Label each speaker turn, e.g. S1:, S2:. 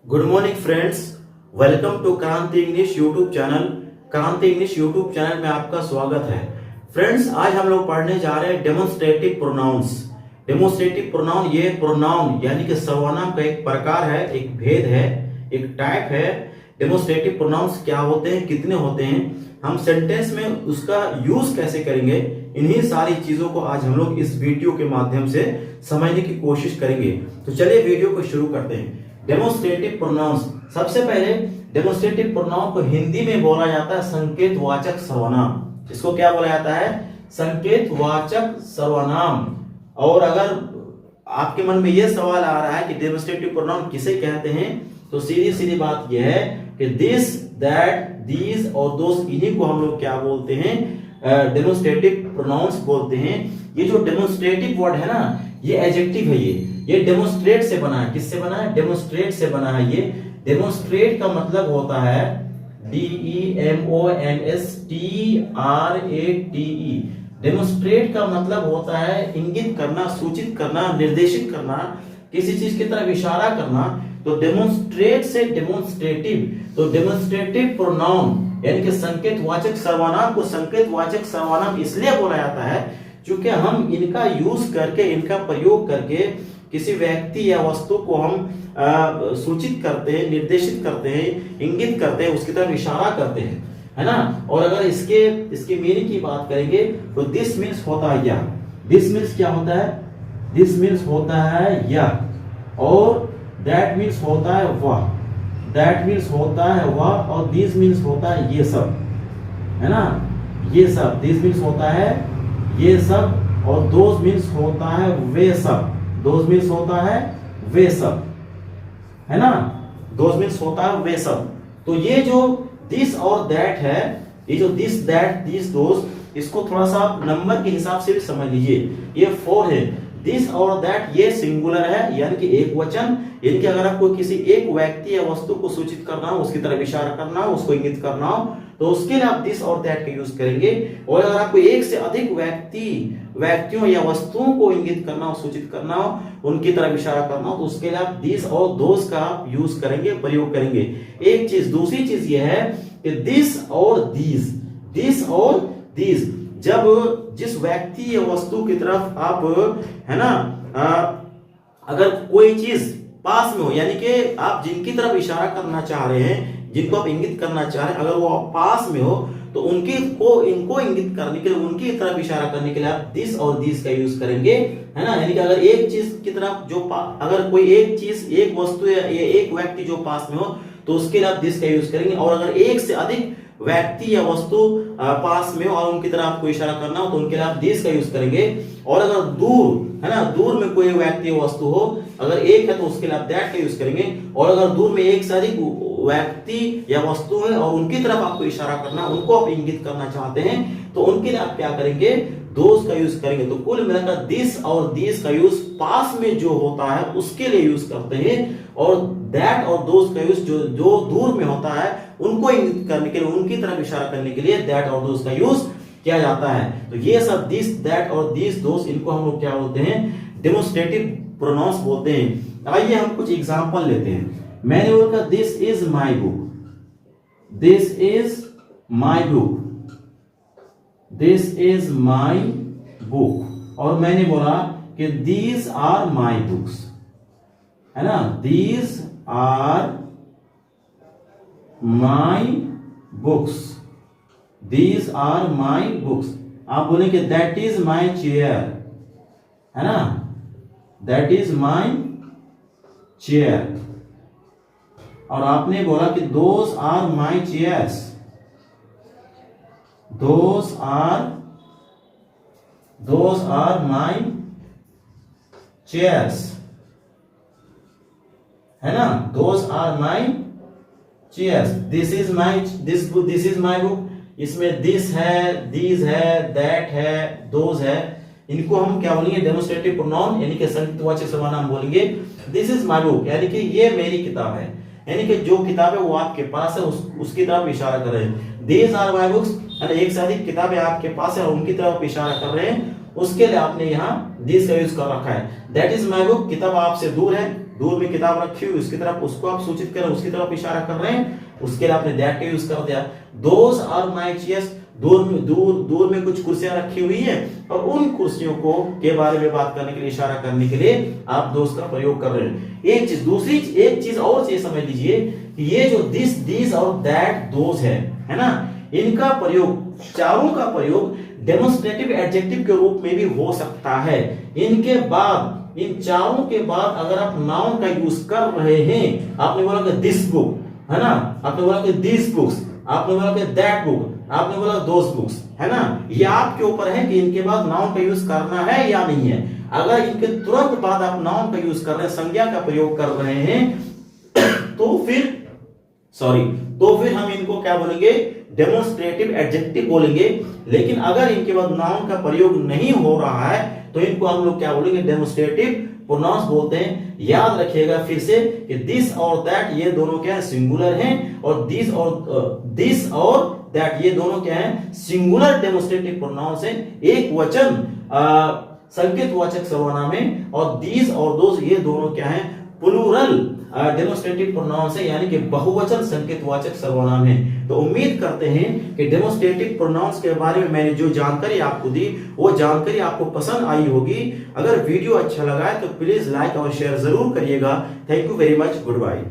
S1: Good morning friends, welcome to Kranti English YouTube channel. Kranti English YouTube channel में आपका स्वागत है। फ्रेंड्स, आज हम लोग पढ़ने जा रहे हैं डेमोन्स्ट्रेटिव प्रोनाउंस। डेमोन्स्ट्रेटिव प्रोनाउन ये प्रोनाउन यानी कि सर्वनाम का एक प्रकार है, एक भेद है, एक टाइप है। डेमोन्स्ट्रेटिव प्रोनाउंस क्या होते हैं, कितने होते हैं, हम सेंटेंस में उसका यूज कैसे करेंगे, इन्हीं सारी चीजों को आज हम लोग इस वीडियो के माध्यम से समझने की कोशिश करेंगे। तो चलिए वीडियो को शुरू करते हैं। डेमोन्स्ट्रेटिव प्रोनाउंस, सबसे पहले डेमोन्स्ट्रेटिव प्रोनाउन को हिंदी में बोला जाता है संकेतवाचक सर्वनाम। इसको क्या बोला जाता है? संकेतवाचक सर्वनाम। और अगर आपके मन में यह सवाल आ रहा है कि डेमोन्स्ट्रेटिव प्रोनाउन किसे कहते हैं, तो सीधी सीधी बात यह है कि दिस, दैट, दीज और दोस, इन्हीं को हम लोग क्या बोलते हैं? डेमोन्स्ट्रेटिव प्रोनाउंस बोलते हैं। ये जो डेमोन्स्ट्रेटिव वर्ड है ना, ये एडजेक्टिव है। ये डेमोन्स्ट्रेट से बना है। किससे बना है? डेमोन्स्ट्रेट से बना है। ये डेमोन्स्ट्रेट का मतलब होता है DEMONSTRATE। डेमोन्स्ट्रेट का मतलब होता है इंगित करना, सूचित करना, निर्देशित करना, किसी चीज की तरफ इशारा करना। तो डेमोन्स्ट्रेट से डेमोन्स्ट्रेटिव, तो डेमोन्स्ट्रेटिव प्रोनाउन यानी कि संकेतवाचक सर्वनाम को संकेतवाचक सर्वनाम इसलिए बोला जाता है क्योंकि हम इनका यूज करके, इनका प्रयोग करके किसी व्यक्ति या वस्तु को हम सूचित करते हैं, निर्देशित करते हैं, इंगित करते हैं, उसकी तरफ इशारा करते हैं, है ना। और अगर इसके मीनिंग की बात करेंगे तो दिस मीन्स होता है यह। दिस मीन्स क्या होता है? दिस मीन्स होता है यह। और दैट मीन्स होता है वह। दैट मीन्स होता है वह। और दिस मीन्स होता है ये सब, है ना, ये सब। दिस मीन्स होता है ये सब। और दोज मीन्स होता है वे सब। दोज मीन्स होता है वे सब, है ना। दोज मीन्स होता है वे सब। तो ये जो दिस और दैट है, ये जो दिस, दैट, दिस, दोज, इसको थोड़ा सा आप नंबर के हिसाब से भी समझ लीजिए। ये 4 है। दिस और दैट ये सिंगुलर है, यानी कि एक वचन। यानी कि अगर आपको किसी एक व्यक्ति या वस्तु को सूचित करना हो, उसकी तरफ इशारा करना हो, उसको इंगित करना हो, तो उसके लिए आप दिस और दैट का यूज करेंगे। और अगर आपको एक से अधिक व्यक्तियों या वस्तुओं को इंगित करना हो, सूचित करना हो, उनकी तरफ इशारा करना हो, तो उसके लिए आप दिस और दोस का आप यूज करेंगे, प्रयोग करेंगे। एक चीज। दूसरी चीज यह है कि दिस और दीज, दिस और दीज, जब जिस व्यक्ति या वस्तु की तरफ आप, है ना, अगर कोई चीज पास में हो, यानी कि आप जिनकी तरफ इशारा करना चाह रहे हैं, जिनको आप इंगित करना चाह रहे हैं, अगर वो पास में हो, तो इनको इंगित करने के लिए, उनकी तरफ इशारा करने के लिए आप दिस और दिस का यूज करेंगे, है ना। यानी कि अगर एक चीज की तरफ अगर कोई एक चीज, एक वस्तु या एक व्यक्ति जो पास में हो, तो उसके लिए आप दिस का यूज करेंगे। और अगर एक से अधिक व्यक्ति या वस्तु पास में हो और उनकी तरफ आपको इशारा करना हो, तो उनके लिए आप दिस का यूज करेंगे। और अगर दूर, है ना, दूर में कोई व्यक्ति या वस्तु हो, अगर एक है तो उसके लिए आप दैट का यूज करेंगे। और अगर दूर में एक से अधिक व्यक्ति या वस्तु है और उनकी तरफ आपको इशारा करना, उनको आप इंगित करना चाहते हैं, तो उनके लिए आप क्या करेंगे? दोस का यूज करेंगे। तो कुल मिलाकर दिस और दिस का यूज पास में जो होता है उसके लिए यूज करते हैं, और दैट और दोस का यूज जो दूर में होता है उनको इंगित करने के लिए, उनकी तरफ इशारा करने के लिए दैट और दोस का यूज किया जाता है। तो ये सब दिस, दैट और दिस, दोस, इनको हम लोग क्या बोलते हैं? डेमोन्स्ट्रेटिव प्रोनाउंस बोलते हैं। आइए हम कुछ एग्जांपल लेते हैं। मैंने बोला this is my book, this is my book, this is my book. और मैंने बोला कि दीज आर माई बुक्स, है ना, these are my books, these are my books. आप बोले कि दैट इज माई चेयर, है ना, दैट इज माई चेयर। और आपने बोला कि those are my chairs, those are my chairs, है ना, those are my chairs. This is my book. इसमें दिस है, दीज है, दैट है, दोज है, इनको हम क्या बोलेंगे? डेमोन्स्ट्रेटिव प्रोनाउन यानी कि संकेतवाचक सर्वनाम बोलेंगे। दिस इज माई बुक यानी कि ये मेरी किताब है, यानी कि जो किताब है वो आपके पास है, उसकी तरफ इशारा कर रहे हैं। दीज आर माई बुक्स, एक से अधिक किताबें आपके पास है और उनकी तरफ इशारा कर रहे हैं, उसके लिए आपने यहाँ दिस का यूज कर रखा है। दैट इज माई बुक, किताब आपसे दूर है, दूर में किताब रखी हुई उसकी तरफ, उसको आप सूचित कर रहे हैं, उसकी तरफ इशारा कर रहे हैं, उसके लिए आपने दैट का यूज कर दिया। दोज आर माय चेयर्स, दूर में कुछ कुर्सियां रखी हुई हैं और उन कुर्सियों को के बारे में बात करने के लिए, इशारा करने के लिए आप दोस्त का प्रयोग कर रहे हैं। एक चीज, दूसरी एक चीज और चीज समझ लीजिए कि ये जो दिस, दीज और दैट, दोज है ना, इनका प्रयोग, चारों का प्रयोग डेमोन्स्ट्रेटिव एडजेक्टिव के रूप में भी हो सकता है। इनके बाद, इन चारों के बाद अगर आप नाउन का यूज कर रहे हैं, आपने बोला कि दिस बुक, है ना, आपने बोला कि दिस बुक्स, आपने बोला कि दैट बुक, आपने बोला दोस बुक्स, है ना, ये आपके ऊपर है कि इनके बाद नाउन का यूज करना है या नहीं है। अगर इनके तुरंत बाद आप नाउन का यूज कर रहे हैं, संज्ञा का प्रयोग कर रहे हैं, तो फिर हम इनको क्या बोलेंगे, डेमोन्स्ट्रेटिव एडजेक्टिव बोलेंगे। लेकिन अगर इनके बाद नाउन का प्रयोग नहीं हो रहा है तो इनको हम लोग क्या बोलेंगे, डेमोन्स्ट्रेटिव प्रोनाउंस बोलते हैं। याद रखिएगा फिर से कि दिस और दैट ये दोनों क्या है, सिंगुलर हैं, और दिस और दैट ये दोनों क्या है, सिंगुलर डेमोन्स्ट्रेटिव प्रोनाउंस है। एक वचन संकेतवाचक सर्वनाम है, और दीज और दोज ये दोनों क्या है, प्लूरल डेमोन्स्ट्रेटिव प्रोनाउंस है, यानी कि बहुवचन संकेतवाचक सर्वनाम है। तो उम्मीद करते हैं कि डेमोन्स्ट्रेटिव प्रोनाउंस के बारे में मैंने जो जानकारी आपको दी वो जानकारी आपको पसंद आई होगी। अगर वीडियो अच्छा लगा है तो प्लीज लाइक और शेयर जरूर करिएगा। Thank you very much, good bye.